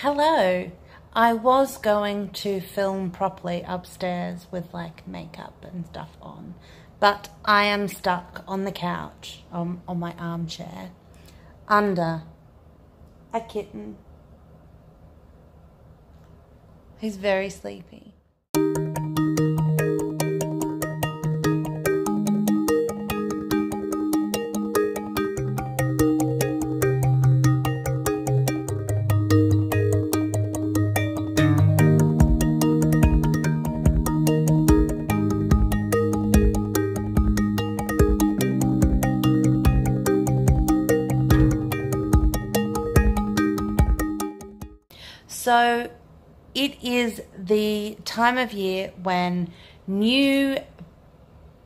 Hello. I was going to film properly upstairs with like makeup and stuff on, but I am stuck on the couch, on my armchair, under a kitten who's very sleepy. So it is the time of year when new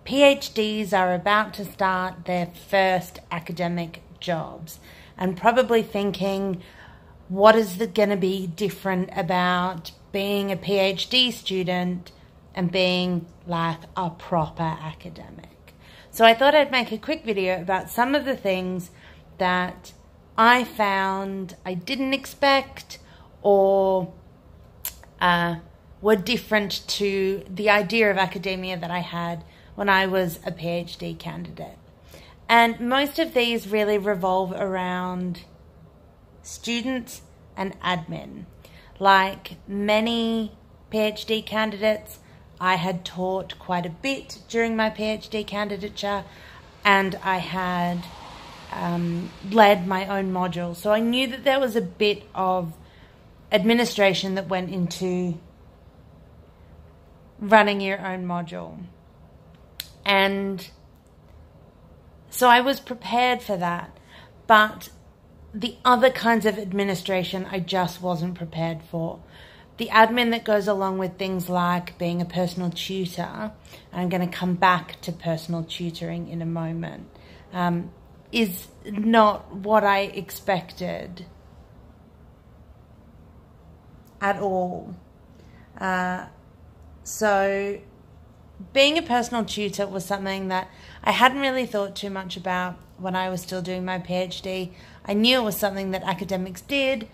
PhDs are about to start their first academic jobs and probably thinking, what is going to be different about being a PhD student and being like a proper academic? So I thought I'd make a quick video about some of the things that I found I didn't expect or were different to the idea of academia that I had when I was a PhD candidate. And most of these really revolve around students and admin. Like many PhD candidates, I had taught quite a bit during my PhD candidature, and I had led my own module. So I knew that there was a bit of administration that went into running your own module. And so I was prepared for that. But the other kinds of administration I just wasn't prepared for. The admin that goes along with things like being a personal tutor, and I'm going to come back to personal tutoring in a moment, is not what I expected at all. So being a personal tutor was something that I hadn't really thought too much about when I was still doing my PhD. I knew it was something that academics did,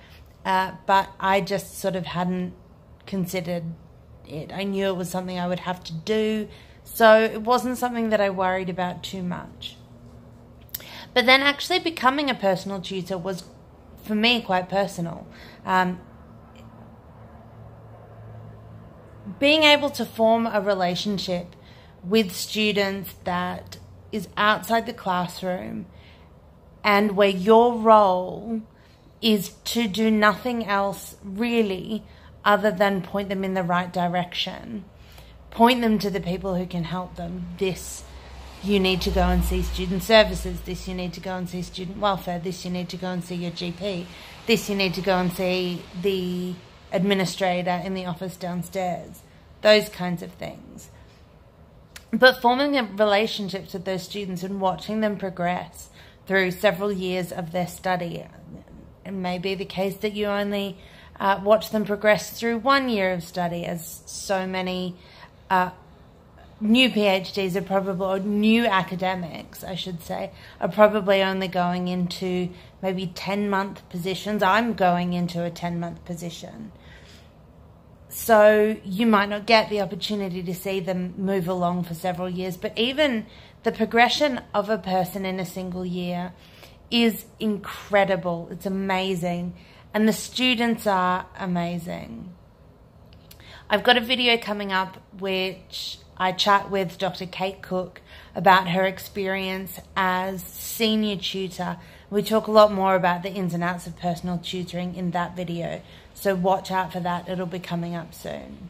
but I just sort of hadn't considered it. I knew it was something I would have to do, so it wasn't something that I worried about too much. But then actually becoming a personal tutor was, for me, quite personal. Being able to form a relationship with students that is outside the classroom and where your role is to do nothing else really other than point them in the right direction. Point them to the people who can help them. This, you need to go and see student services. This, you need to go and see student welfare. This, you need to go and see your GP. This, you need to go and see the administrator in the office downstairs. Those kinds of things. But forming relationships with those students and watching them progress through several years of their study. It may be the case that you only watch them progress through 1 year of study, as so many new PhDs are probably, or new academics, I should say, are probably only going into maybe 10-month positions. I'm going into a 10-month position. So you might not get the opportunity to see them move along for several years, but even the progression of a person in a single year is incredible. It's amazing. And the students are amazing. I've got a video coming up which I chat with Dr. Kate Cook about her experience as senior tutor. We talk a lot more about the ins and outs of personal tutoring in that video. So watch out for that. It'll be coming up soon.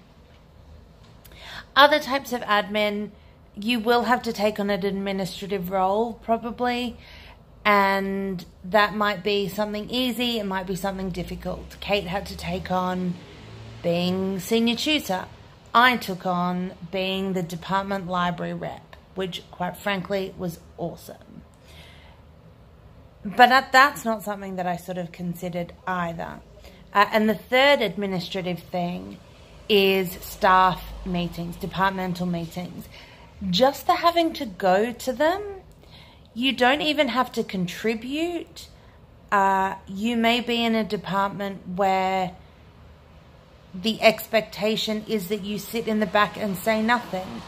Other types of admin, you will have to take on an administrative role probably. And that might be something easy. It might be something difficult. Kate had to take on being senior tutor. I took on being the department library rep, which quite frankly was awesome. But that's not something that I sort of considered either. And the third administrative thing is staff meetings, departmental meetings. Just the having to go to them, you don't even have to contribute. You may be in a department where the expectation is that you sit in the back and say nothing.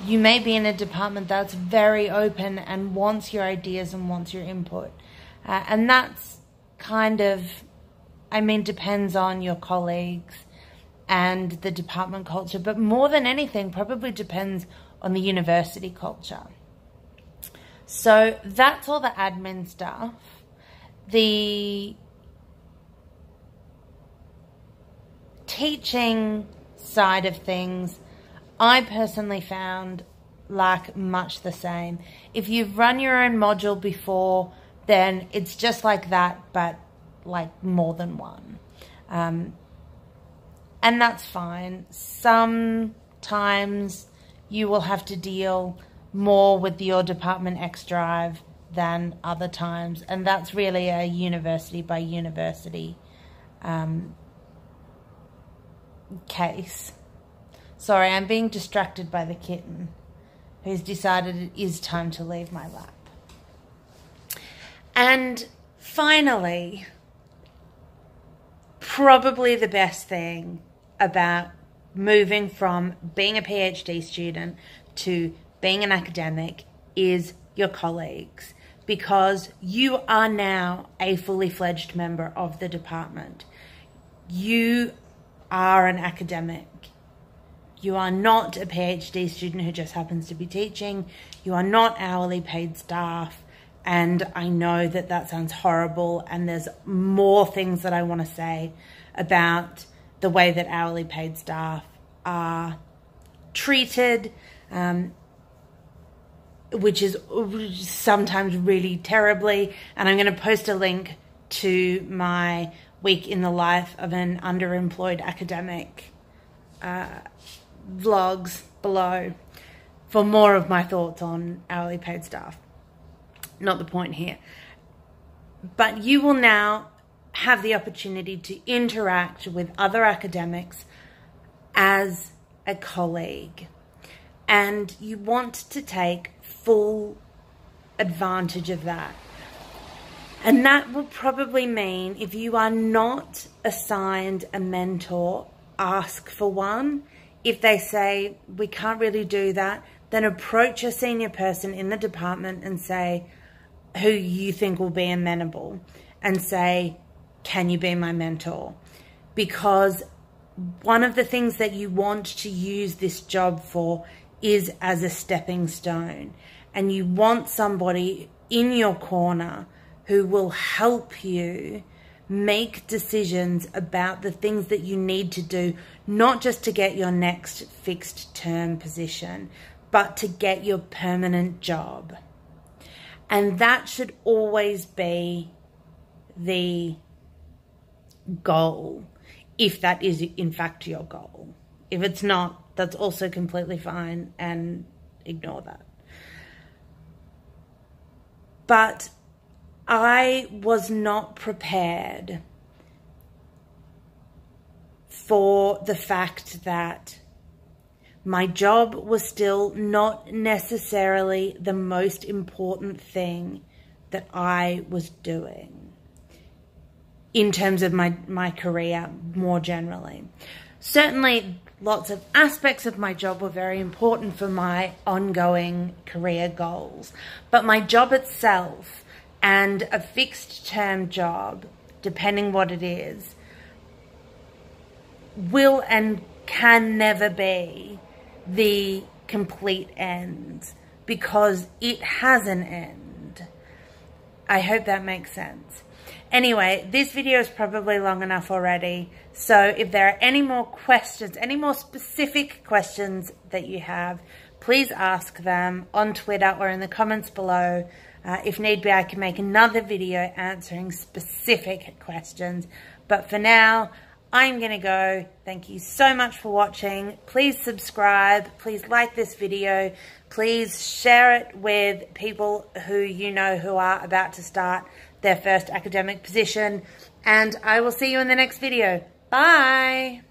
You may be in a department that's very open and wants your ideas and wants your input. And that's kind of, I mean, depends on your colleagues and the department culture, but more than anything, probably depends on the university culture. So that's all the admin stuff. The teaching side of things, I personally found like much the same. If you've run your own module before, then it's just like that, but like more than one. And that's fine. Sometimes you will have to deal more with your department X drive than other times. And that's really a university by university case. Sorry, I'm being distracted by the kitten who's decided it is time to leave my lap. And finally, probably the best thing about moving from being a PhD student to being an academic is your colleagues, because you are now a fully fledged member of the department. You are an academic. You are not a PhD student who just happens to be teaching. You are not hourly paid staff. And I know that that sounds horrible, and there's more things that I want to say about the way that hourly paid staff are treated, which is sometimes really terribly. And I'm going to post a link to my week in the life of an underemployed academic vlogs below for more of my thoughts on hourly paid staff. Not the point here. But you will now have the opportunity to interact with other academics as a colleague. And you want to take full advantage of that. And that will probably mean, if you are not assigned a mentor, ask for one. If they say, we can't really do that, then approach a senior person in the department and say, who you think will be amenable, and say, can you be my mentor? Because one of the things that you want to use this job for is as a stepping stone. And you want somebody in your corner who will help you make decisions about the things that you need to do, not just to get your next fixed term position, but to get your permanent job. And that should always be the goal, if that is in fact your goal. If it's not, that's also completely fine, and ignore that. But I was not prepared for the fact that my job was still not necessarily the most important thing that I was doing in terms of my career more generally. Certainly, lots of aspects of my job were very important for my ongoing career goals, but my job itself and a fixed term job, depending what it is, will and can never be the complete end, because it has an end. I hope that makes sense. Anyway, this video is probably long enough already. So if there are any more questions, any more specific questions that you have, please ask them on Twitter or in the comments below. If need be, I can make another video answering specific questions. But for now, I'm going to go. Thank you so much for watching. Please subscribe. Please like this video. Please share it with people who you know who are about to start their first academic position. And I will see you in the next video. Bye.